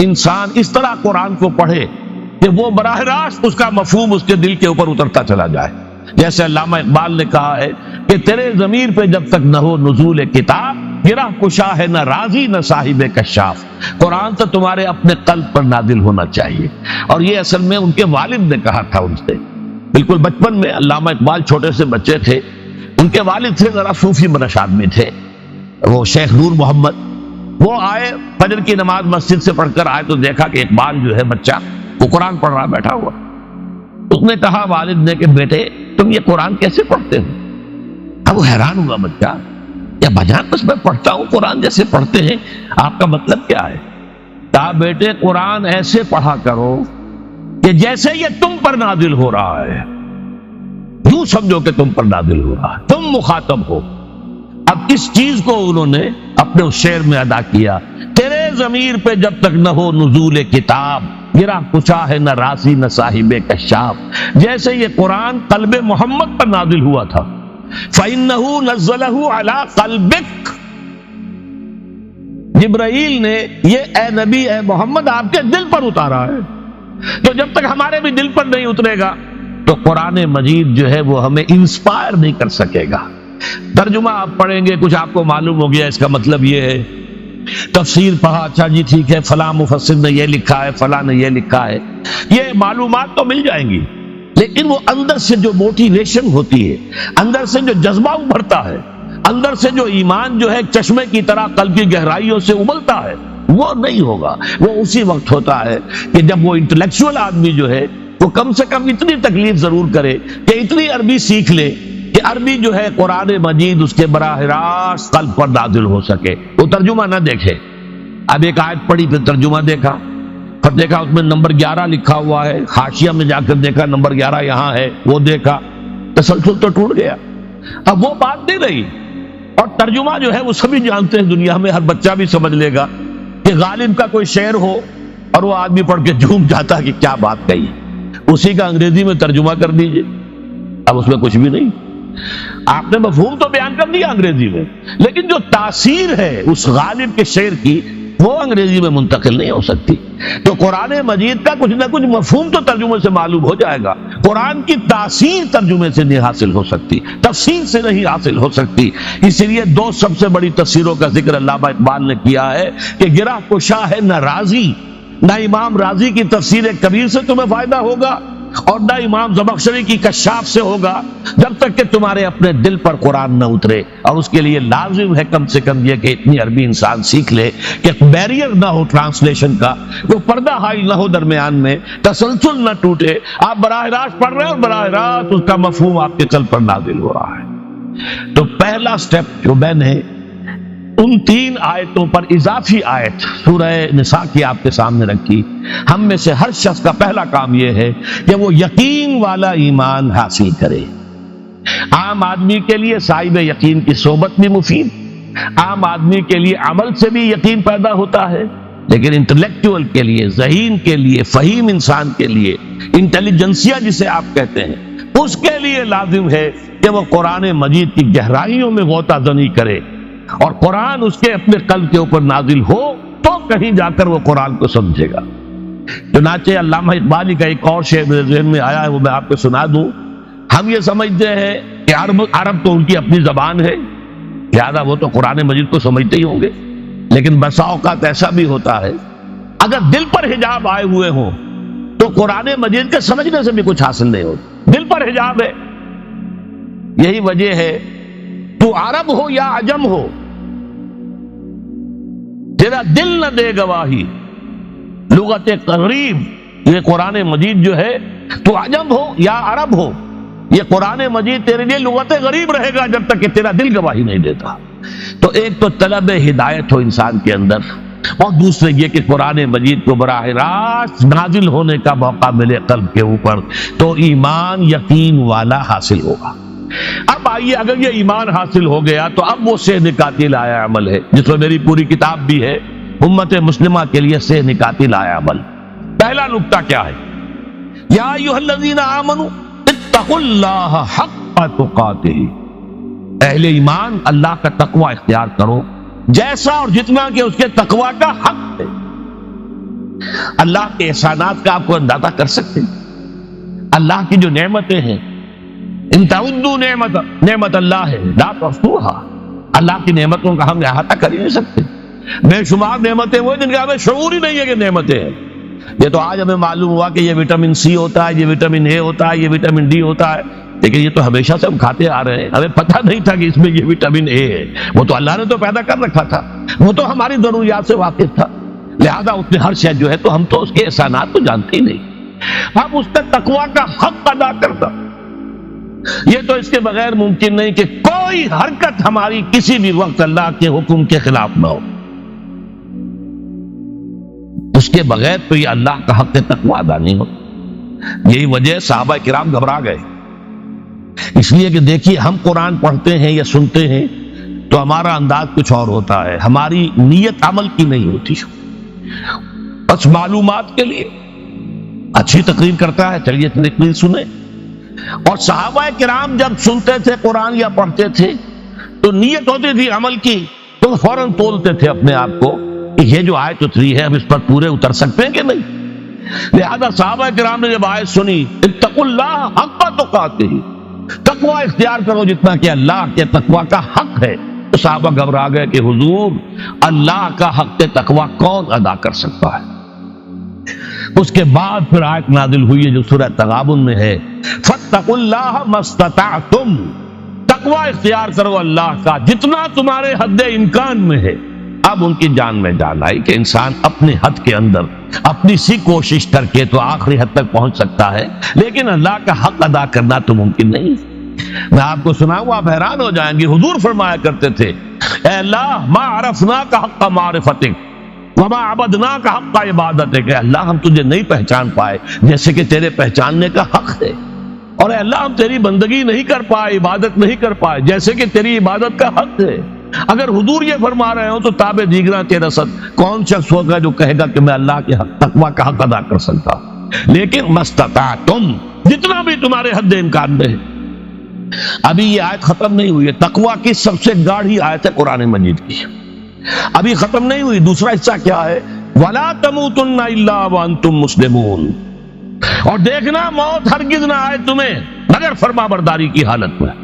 انسان اس طرح قرآن کو پڑھے کہ وہ براہ راست اس کا مفہوم اس کے دل کے اوپر اترتا چلا جائے. جیسے علامہ اقبال نے کہا ہے کہ تیرے ضمیر پہ جب تک نہ ہو نزول کتاب، گرہ کشا ہے نہ راضی نہ صاحب کشاف. قرآن تو تمہارے اپنے قلب پر نازل ہونا چاہیے. اور یہ اصل میں ان کے والد نے کہا تھا ان سے. بالکل بچپن میں علامہ اقبال چھوٹے سے بچے تھے، ان کے والد تھے ذرا صوفی منش آدمی تھے، وہ شیخ نور محمد. وہ آئے فجر کی نماز مسجد سے پڑھ کر آئے تو دیکھا کہ اقبال جو ہے بچہ وہ قرآن پڑھ رہا بیٹھا ہوا. اس نے کہا والد نے کہ بیٹے تم یہ قرآن کیسے پڑھتے ہو؟ اب وہ حیران ہوا بچہ، یا بجان بس میں پڑھتا ہوں قرآن جیسے پڑھتے ہیں، آپ کا مطلب کیا ہے؟ کہا بیٹے قرآن ایسے پڑھا کرو کہ جیسے یہ تم پر نازل ہو رہا ہے، یوں سمجھو کہ تم پر نازل ہو رہا ہے، تم مخاطب ہو. اب اس چیز کو انہوں نے اپنے اس شعر میں ادا کیا. تیرے ضمیر پہ جب تک نہ ہو نزول کتاب، گرہ کشا ہے نہ راضی نہ صاحب کشاف. جیسے یہ قرآن قلب محمد پر نازل ہوا تھا، فَإِنَّهُ نَزَّلَهُ عَلَىٰ قَلْبِكَ، جبرائیل نے یہ اے نبی اے محمد آپ کے دل پر اتارا ہے. تو جب تک ہمارے بھی دل پر نہیں اترے گا تو قرآن مجید جو ہے وہ ہمیں انسپائر نہیں کر سکے گا. ترجمہ آپ پڑھیں گے، کچھ آپ کو معلوم ہو گیا اس کا مطلب یہ ہے. تفسیر پڑھا، اچھا جی ٹھیک ہے فلاں مفسر نے یہ لکھا ہے، فلاں نے یہ لکھا ہے، یہ معلومات تو مل جائیں گی، لیکن وہ اندر سے جو موٹیویشن ہوتی ہے، اندر سے جو جذبہ ابھرتا ہے، اندر سے جو ایمان جو ہے ایک چشمے کی طرح قلب کی گہرائیوں سے ابلتا ہے، وہ نہیں ہوگا. وہ اسی وقت ہوتا ہے کہ جب وہ انٹلیکچوئل آدمی جو ہے وہ کم سے کم اتنی تکلیف ضرور کرے کہ اتنی عربی سیکھ لے کہ عربی جو ہے قرآن مجید اس کے براہ راست قلب پر نازل ہو سکے. وہ ترجمہ نہ دیکھے. اب ایک آیت پڑھی پھر ترجمہ دیکھا، پھر دیکھا اس میں نمبر 11 لکھا ہوا ہے، حاشیہ میں جا کر دیکھا نمبر 11 یہاں ہے، وہ دیکھا، تسلسل تو ٹوٹ گیا. اب وہ بات نہیں رہی. اور ترجمہ جو ہے وہ سبھی جانتے ہیں، دنیا میں ہر بچہ بھی سمجھ لے گا کہ غالب کا کوئی شعر ہو اور وہ آدمی پڑھ کے جھوم جاتا ہے کہ کیا بات کہی، اسی کا انگریزی میں ترجمہ کر دیجئے. اب اس میں کچھ بھی نہیں. آپ نے مفہوم تو بیان کر دیا انگریزی میں، لیکن جو تاثیر ہے اس غالب کے شعر کی وہ انگریزی میں منتقل نہیں ہو سکتی. تو قرآن مجید کا کچھ نہ کچھ مفہوم تو ترجمے سے معلوم ہو جائے گا، قرآن کی تاثیر ترجمے سے نہیں حاصل ہو سکتی، تفسیر سے نہیں حاصل ہو سکتی. اسی لیے دو سب سے بڑی تفسیروں کا ذکر علامہ اقبال نے کیا ہے کہ گرہ کشا ہے نہ راضی، نہ امام راضی کی تفسیر کبیر سے تمہیں فائدہ ہوگا اور نہ امام زمخشری کی کشاف سے ہوگا جب تک کہ تمہارے اپنے دل پر قرآن نہ اترے. اور اس کے لیے لازم ہے کم سے کم یہ کہ اتنی عربی انسان سیکھ لے کہ بیریئر نہ ہو ٹرانسلیشن کا، وہ پردہ حائل نہ ہو درمیان میں، تسلسل نہ ٹوٹے. آپ براہ راست پڑھ رہے ہیں اور براہ راست اس کا مفہوم آپ کے قلب پر نازل ہو رہا ہے. تو پہلا سٹیپ جو میں نے ان 3 آیتوں پر اضافی آیت سورہ نساء کی آپ کے سامنے رکھی، ہم میں سے ہر شخص کا پہلا کام یہ ہے کہ وہ یقین والا ایمان حاصل کرے. عام آدمی کے لیے صاحب یقین کی صحبت بھی مفید، عام آدمی کے لیے عمل سے بھی یقین پیدا ہوتا ہے، لیکن انٹلیکچوئل کے لیے، ذہین کے لیے، فہیم انسان کے لیے، انٹیلیجنسیا جسے آپ کہتے ہیں، اس کے لیے لازم ہے کہ وہ قرآن مجید کی گہرائیوں میں غوطہ زنی کرے اور قرآن اس کے اپنے قلب کے اوپر نازل ہو تو کہیں جا کر وہ قرآن کو سمجھے گا. چنانچہ علامہ اقبالی کا ایک اور شعر میرے ذہن میں آیا ہے، وہ میں آپ کو سنا دوں. ہم یہ سمجھتے ہیں کہ عرب تو ان کی اپنی زبان ہے، لہذا وہ تو قرآن مجید کو سمجھتے ہی ہوں گے، لیکن بسا اوقات ایسا بھی ہوتا ہے اگر دل پر حجاب آئے ہوئے ہوں تو قرآن مجید کے سمجھنے سے بھی کچھ حاصل نہیں ہوتا. دل پر حجاب ہے. یہی وجہ ہے تو عرب ہو یا عجم ہو، تیرا دل نہ دے گواہی. لغت غریب یہ قرآن مجید جو ہے، تو عجم ہو یا عرب ہو، یہ قرآن مجید تیرے لیے لغت غریب رہے گا جب تک کہ تیرا دل گواہی نہیں دیتا. تو ایک تو طلب ہدایت ہو انسان کے اندر، اور دوسرے یہ کہ قرآن مجید کو براہ راست نازل ہونے کا موقع ملے قلب کے اوپر، تو ایمان یقین والا حاصل ہوگا. اب آئیے، اگر یہ ایمان حاصل ہو گیا تو اب وہ سہ نکاتی لایا عمل ہے جس میں میری پوری کتاب بھی ہے، امت مسلمہ کے لیے سہ نکاتی لایا عمل. پہلا نکتہ کیا ہے؟ یا ایھا الذین آمنوا اتقوا اللہ حق تقاتہ، اہل ایمان اللہ کا تقوی اختیار کرو جیسا اور جتنا کہ اس کے تقوی کا حق ہے. اللہ کے احسانات کا آپ کو اندازہ کر سکتے ہیں؟ اللہ کی جو نعمتیں ہیں، ان تعدوا نعمت اللہ ہے لا تحصوها، اللہ کی نعمتوں کا ہم احاطہ کر ہی نہیں سکتے۔ بے شمار نعمتیں وہ جن کا ہمیں شعور ہی نہیں ہے کہ نعمتیں ہیں۔ یہ تو آج ہمیں معلوم ہوا کہ یہ وٹامن سی ہوتا ہے، یہ وٹامن اے ہوتا ہے، یہ وٹامن ڈی ہوتا ہے، لیکن یہ تو ہمیشہ سے ہم کھاتے آ رہے ہیں، ہمیں پتہ نہیں تھا کہ اس میں یہ وٹامن اے ہے۔ وہ تو اللہ نے تو پیدا کر رکھا تھا، وہ تو ہماری ضروریات سے واقف تھا، لہذا اس نے ہر شے جو ہے تو ہم تو اس کے احسانات تو جانتے ہی نہیں۔ ہم اس نے تقویٰ کا حق ادا کرتا، یہ تو اس کے بغیر ممکن نہیں کہ کوئی حرکت ہماری کسی بھی وقت اللہ کے حکم کے خلاف نہ ہو، اس کے بغیر تو یہ اللہ کا حق تقویٰ ادا نہیں ہوتا۔ یہی وجہ صحابہ کرام گھبرا گئے، اس لیے کہ دیکھیے ہم قرآن پڑھتے ہیں یا سنتے ہیں تو ہمارا انداز کچھ اور ہوتا ہے، ہماری نیت عمل کی نہیں ہوتی، بس معلومات کے لیے اچھی تقریر کرتا ہے، چلیے تقریر سنیں۔ اور صحابہ کرام جب سنتے تھے قرآن یا پڑھتے تھے تو نیت ہوتی تھی عمل کی، تو فوراً تولتے تھے اپنے آپ کو کہ یہ جو آیت اتری ہے ہم اس پر پورے اتر سکتے ہیں کہ نہیں۔ لہذا صحابہ کرام نے جب آیت سنی اتقوا اللہ حق تقاتہ، تقوی اختیار کرو جتنا کہ اللہ کے تقوی کا حق ہے، تو صحابہ گھبرا گئے کہ حضور اللہ کا حق تقوی کون ادا کر سکتا ہے۔ اس کے بعد پھر آیت نازل ہوئی ہے جو سورہ تغابن میں ہے، فاتقوا اللہ ما استطعتم، تقوی اختیار کرو اللہ کا جتنا تمہارے حد امکان میں ہے۔ اب ان کی جان میں جان آئی کہ انسان اپنے حد کے اندر اپنی سی کوشش کر کے تو آخری حد تک پہنچ سکتا ہے، لیکن اللہ کا حق ادا کرنا تو ممکن نہیں۔ میں آپ کو سناؤں آپ حیران ہو جائیں گے، حضور فرمایا کرتے تھے اے اللہ ما عرفناک حق معرفتک وما عبدناک حق عبادتک، کہ اللہ ہم تجھے نہیں پہچان پائے جیسے کہ تیرے پہچاننے کا حق ہے، اور اے اللہ ہم تیری بندگی نہیں کر پائے، عبادت نہیں کر پائے جیسے کہ تیری عبادت کا حق ہے۔ اگر حضور یہ فرما رہے ہو تو تابع دیگراں تیرا صد کون شخص ہوگا جو کہے گا کہ میں اللہ کے حق تقوی کا حق ادا کر سکتا، لیکن مستطعتم جتنا بھی تمہارے حد امکان میں ہے۔ ابھی یہ آیت ختم نہیں ہوئی ہے، تقوی کی سب سے گاڑھی آیت ہے قرآن مجید کی، ابھی ختم نہیں ہوئی۔ دوسرا حصہ کیا ہے؟ وَلَا تَمُوتُنَّ إِلَّا وَأَنْتُمْ مُسْلِمُونَ، اور دیکھنا موت ہرگز نہ آئے تمہیں مگر فرما برداری کی حالت میں۔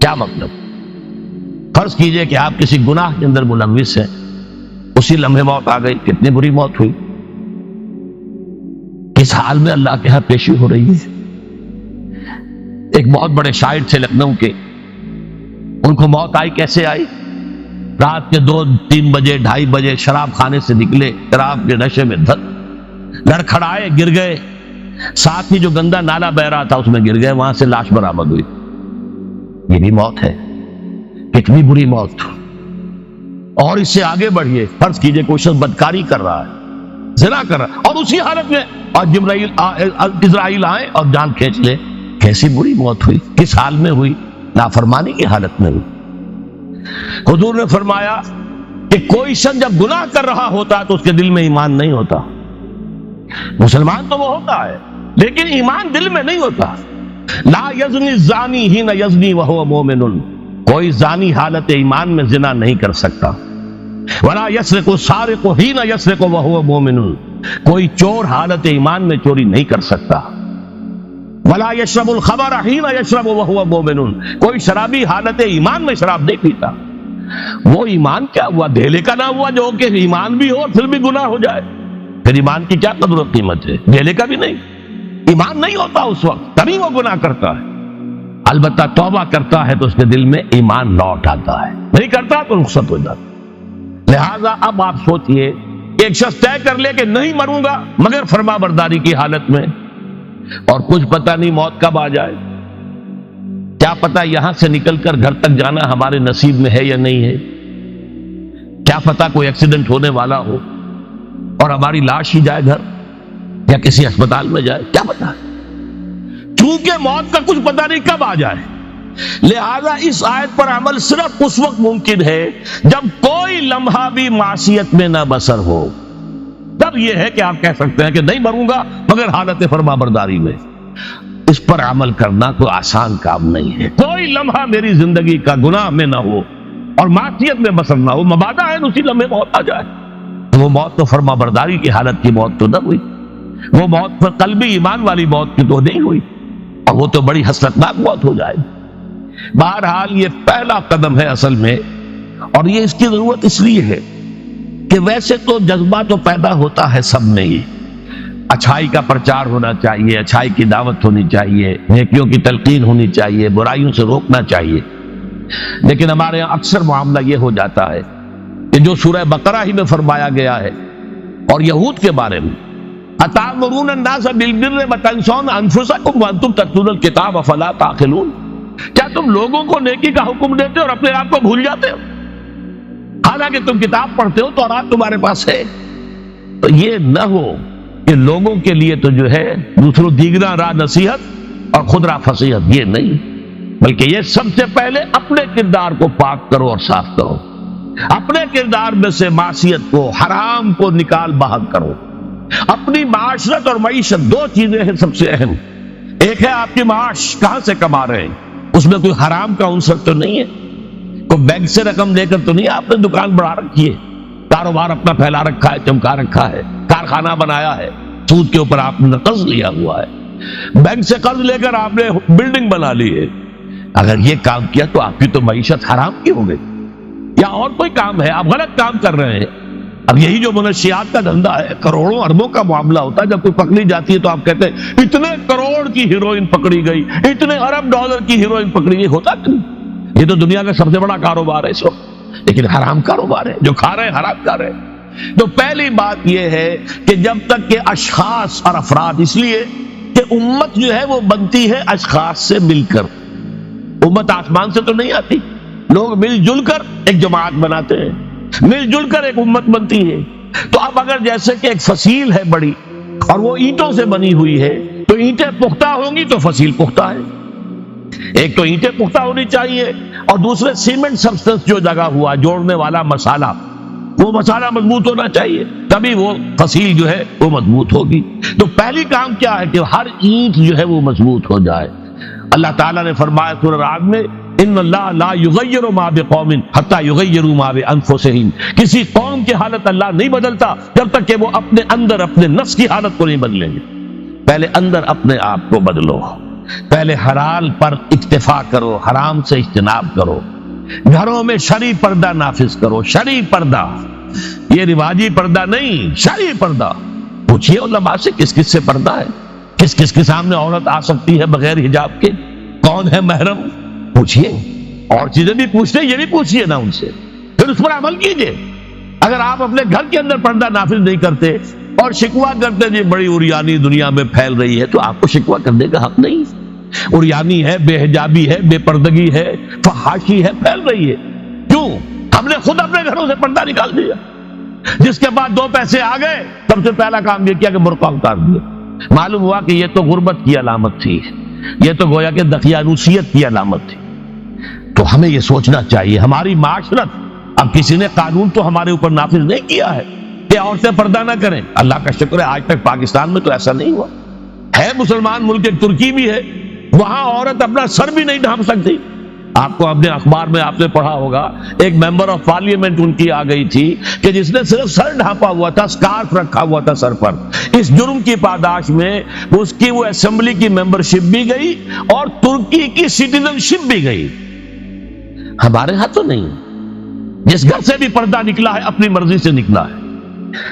کیا مطلب؟ فرض کیجئے کہ آپ کسی گناہ کے اندر ملوث ہیں، اسی لمحے موت آ گئی، کتنی بری موت ہوئی، کس حال میں اللہ کے ہاں پیشی ہو رہی ہے۔ ایک بہت بڑے شاعر تھے لکھنؤ کے، ان کو موت آئی، کیسے آئی؟ رات کے 2-3 بجے 2:30 بجے شراب خانے سے نکلے، شراب کے نشے میں لڑکھڑائے، گر گئے، ساتھ ہی جو گندا نالا بہ رہا تھا اس میں گر گئے، وہاں سے لاش برآمد ہوئی۔ یہ بھی موت ہے، کتنی بری موت۔ اور اس سے آگے بڑھیے، فرض کیجئے کوئی شخص بدکاری کر رہا ہے، زنا کر رہا ہے، اور اسی حالت میں اور اسرائیل آئے اور جان کھینچ لے، کیسی بری موت ہوئی، کس حال میں ہوئی؟ نافرمانی کی حالت میں ہوئی۔ حضور نے فرمایا کہ کوئی شخص جب گناہ کر رہا ہوتا ہے تو اس کے دل میں ایمان نہیں ہوتا، مسلمان تو وہ ہوتا ہے لیکن ایمان دل میں نہیں ہوتا۔ لا یزنی الزانی حین یزنی وہو مومن، کوئی زانی حالت ایمان میں زنا نہیں کر سکتا۔ ولا یسرق السارق حین یسرق وہو مومن، کوئی چور حالت ایمان میں چوری نہیں کر سکتا۔ ولا یشرب الخمر حین یشرب وہو مومن، کوئی شرابی حالت ایمان میں شراب نہیں پیتا۔ وہ ایمان کیا ہوا؟ دھیلے کا نہ ہوا جو کہ ایمان بھی ہو پھر بھی گناہ ہو جائے، پھر ایمان کی کیا قدر و قیمت ہے؟ دھیلے کا بھی نہیں، ایمان نہیں ہوتا اس وقت، تبھی وہ گناہ کرتا ہے۔ البتہ توبہ کرتا ہے تو اس کے دل میں ایمان لوٹ آتا ہے، نہیں کرتا تو رخصت ہو جاتا۔ لہذا اب آپ سوچئے، ایک شخص طے کر لے کہ نہیں مروں گا مگر فرما برداری کی حالت میں، اور کچھ پتہ نہیں موت کب آ جائے، کیا پتہ یہاں سے نکل کر گھر تک جانا ہمارے نصیب میں ہے یا نہیں ہے، کیا پتہ کوئی ایکسیڈنٹ ہونے والا ہو اور ہماری لاش ہی جائے گھر یا کسی اسپتال میں جائے، کیا پتہ۔ چونکہ موت کا کچھ پتہ نہیں کب آ جائے، لہذا اس آیت پر عمل صرف اس وقت ممکن ہے جب کوئی لمحہ بھی معصیت میں نہ بسر ہو، تب یہ ہے کہ آپ کہہ سکتے ہیں کہ نہیں مروں گا مگر حالت فرما برداری میں۔ اس پر عمل کرنا کوئی آسان کام نہیں ہے۔ کوئی لمحہ میری زندگی کا گناہ میں نہ ہو اور معصیت میں بسر نہ ہو، مبادا ہے اسی لمحے موت آ جائے۔ وہ موت تو فرما برداری کی حالت کی موت تو نہ ہوئی، وہ موت پر قلبی ایمان والی موت کی تو نہیں ہوئی، اور وہ تو بڑی حسرتناک موت ہو جائے۔ بہرحال یہ پہلا قدم ہے اصل میں، اور یہ اس کی ضرورت اس لیے ہے کہ ویسے تو جذبہ تو پیدا ہوتا ہے سب میں ہی، اچھائی کا پرچار ہونا چاہیے، اچھائی کی دعوت ہونی چاہیے، نیکیوں کی تلقین ہونی چاہیے، برائیوں سے روکنا چاہیے، لیکن ہمارے یہاں اکثر معاملہ یہ ہو جاتا ہے کہ جو سورہ بقرہ ہی میں فرمایا گیا ہے اور یہود کے بارے میں، اتامرون الناس بالبر وتنسون انفسکم وانتم تتلون الکتاب افلا تعقلون، کیا تم لوگوں کو نیکی کا حکم دیتے ہو اور اپنے آپ کو بھول جاتے ہو، حالانکہ تم کتاب پڑھتے ہو، تورات تمہارے پاس ہے۔ تو یہ نہ ہو کہ لوگوں کے لیے تو جو ہے دوسروں دیگرا راہ نصیحت اور خود راہ فصیحت، یہ نہیں، بلکہ یہ سب سے پہلے اپنے کردار کو پاک کرو اور صاف کرو، اپنے کردار میں سے معصیت کو، حرام کو نکال باہر کرو۔ اپنی معاشرت اور معیشت دو چیزیں ہیں سب سے اہم، ایک ہے آپ کی معاش، کہاں سے کما رہے ہیں، اس میں کوئی حرام کا عنصر تو نہیں ہے، کوئی بینک سے رقم لے کر تو نہیں آپ نے دکان بڑھا رکھی ہے، کاروبار اپنا پھیلا رکھا ہے، چمکا رکھا ہے، کارخانہ بنایا ہے، سود کے اوپر آپ نے قرض لیا ہوا ہے، بینک سے قرض لے کر آپ نے بلڈنگ بنا لی ہے۔ اگر یہ کام کیا تو آپ کی تو معیشت حرام کی ہو گئی، یا اور کوئی کام ہے، آپ غلط کام کر رہے ہیں۔ اب یہی جو منشیات کا دھندا ہے، کروڑوں اربوں کا معاملہ ہوتا ہے، جب کوئی پکڑی جاتی ہے تو آپ کہتے ہیں اتنے کروڑ کی ہیروئن پکڑی گئی، اتنے ارب ڈالر کی ہیروئن پکڑی گئی، ہوتا کیوں؟ یہ تو دنیا کا سب سے بڑا کاروبار ہے اس وقت، لیکن حرام کاروبار ہے، جو کھا رہے ہیں حرام کھا رہے ہیں۔ تو پہلی بات یہ ہے کہ جب تک کہ اشخاص اور افراد، اس لیے کہ امت جو ہے وہ بنتی ہے اشخاص سے مل کر، امت آسمان سے تو نہیں آتی، لوگ مل جل کر ایک جماعت بناتے ہیں، مل جل کر ایک امت بنتی ہے۔ تو اب اگر جیسے کہ ایک فصیل ہے بڑی اور وہ اینٹوں سے بنی ہوئی ہے، تو اینٹیں پختہ ہوں گی تو فصیل پختہ ہے، ایک تو اینٹیں پختہ ہونی چاہیے اور دوسرے سیمنٹ سبسٹنس جو لگا ہوا جوڑنے والا مسالہ، وہ مسالہ مضبوط ہونا چاہیے، تبھی وہ فصیل جو ہے وہ مضبوط ہوگی۔ تو پہلی کام کیا ہے کہ ہر اینٹ جو ہے وہ مضبوط ہو جائے۔ اللہ تعالیٰ نے فرمایا سورہ رعد میں، ان اللہ لا یغیر ما بقوم حتی یغیروا ما بانفسہم، کسی قوم کی حالت اللہ نہیں بدلتا جب تک کہ وہ اپنے اندر اپنے نفس کی حالت کو نہیں بدلیں گے۔ پہلے اندر اپنے آپ کو بدلو، پہلے حلال پر اکتفا کرو، حرام سے اجتناب کرو، گھروں میں شرعی پردہ نافذ کرو، شرعی پردہ، یہ رواجی پردہ نہیں، شرعی پردہ۔ پوچھئے علماء سے کس کس سے پردہ ہے، کس کس کے سامنے عورت آ سکتی ہے بغیر حجاب کے، کون ہے محرم، پوچھئے، اور چیزیں بھی پوچھتے یہ بھی پوچھئے نا ان سے، پھر اس پر عمل کیجئے۔ اگر آپ اپنے گھر کے اندر پردہ نافذ نہیں کرتے اور شکوہ کرتے جی بڑی عریانی دنیا میں پھیل رہی ہے، تو آپ کو شکوہ کرنے کا حق نہیں، عریانی ہے، بے حجابی ہے، بے پردگی ہے، فحاشی ہے، پھیل رہی ہے، کیوں؟ ہم نے خود اپنے گھروں سے پردہ نکال دیا، جس کے بعد دو پیسے آ گئے سب سے پہلا کام یہ کیا کہ برقع اتار دیا، معلوم ہوا کہ یہ تو غربت کی علامت تھی، یہ تو گویا کہ دقیانوسیت کی علامت تھی۔ تو ہمیں یہ سوچنا چاہیے، ہماری معاشرت، اب کسی نے قانون تو ہمارے اوپر نافذ نہیں کیا ہے کہ عورتیں پردہ نہ کریں، اللہ کا شکر ہے آج تک پاکستان میں تو ایسا نہیں ہوا ہے، مسلمان ملک ایک ترکی بھی ہے، وہاں عورت اپنا سر بھی نہیں ڈھانپ سکتی۔ آپ کو اپنے اخبار میں آپ نے پڑھا ہوگا، ایک ممبر آف پارلیمنٹ ان کی آ گئی تھی کہ جس نے صرف سر ڈھانپا ہوا تھا، سکارف رکھا ہوا تھا سر پر، اس جرم کی پاداش میں اس کی وہ اسمبلی کی ممبرشپ بھی گئی اور ترکی کی سٹیزن شپ بھی گئی۔ ہمارے ہاں تو نہیں، جس گھر سے بھی پردہ نکلا ہے اپنی مرضی سے نکلا ہے،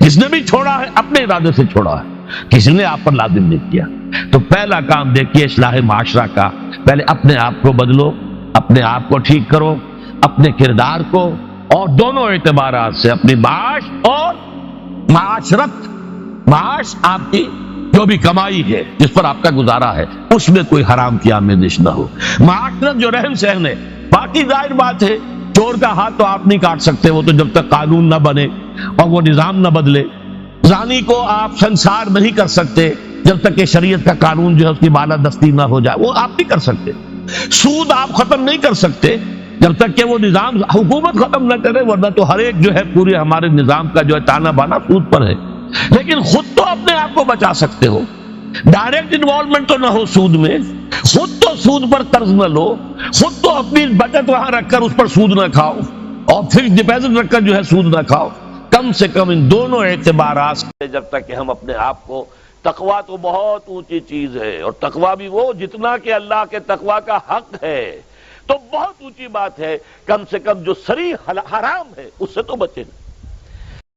جس نے بھی چھوڑا ہے اپنے ارادے سے چھوڑا ہے، کسی نے آپ پر لازم نہیں کیا۔ تو پہلا کام دیکھیے اصلاح معاشرہ کا، پہلے اپنے آپ کو بدلو، اپنے آپ کو ٹھیک کرو، اپنے کردار کو، اور دونوں اعتبارات سے اپنی معاش اور معاشرت، معاش آپ کی جو بھی کمائی ہے جس پر آپ کا گزارا ہے اس میں کوئی حرام کی آمیزش نہ ہو، معاشرت جو رہن سہن ہے، باقی ظاہر بات ہے چور کا ہاتھ تو آپ نہیں کاٹ سکتے، وہ تو جب تک قانون نہ بنے اور وہ نظام نہ بدلے، زانی کو آپ سنسار نہیں کر سکتے جب تک کہ شریعت کا قانون جو ہے اس کی بالادستی نہ ہو جائے، وہ آپ نہیں کر سکتے، سود آپ ختم نہیں کر سکتے جب تک کہ وہ نظام حکومت ختم نہ کرے، ورنہ تو ہر ایک جو ہے پورے ہمارے نظام کا جو ہے تانا بانا سود پر ہے۔ لیکن خود تو اپنے آپ کو بچا سکتے ہو، ڈائریکٹ انوالومنٹ تو نہ ہو سود میں، خود تو سود پر قرض نہ لو، خود تو اپنی بچت وہاں رکھ کر اس پر سود نہ کھاؤ، اور فکس ڈپازٹ رکھ کر جو ہے سود نہ کھاؤ، کم سے کم ان دونوں اعتبارات سے جب تک کہ ہم اپنے آپ کو، تقویٰ تو بہت اونچی چیز ہے، اور تقویٰ بھی وہ جتنا کہ اللہ کے تقویٰ کا حق ہے تو بہت اونچی بات ہے، کم سے کم جو صریح حرام ہے اس سے تو بچے نا۔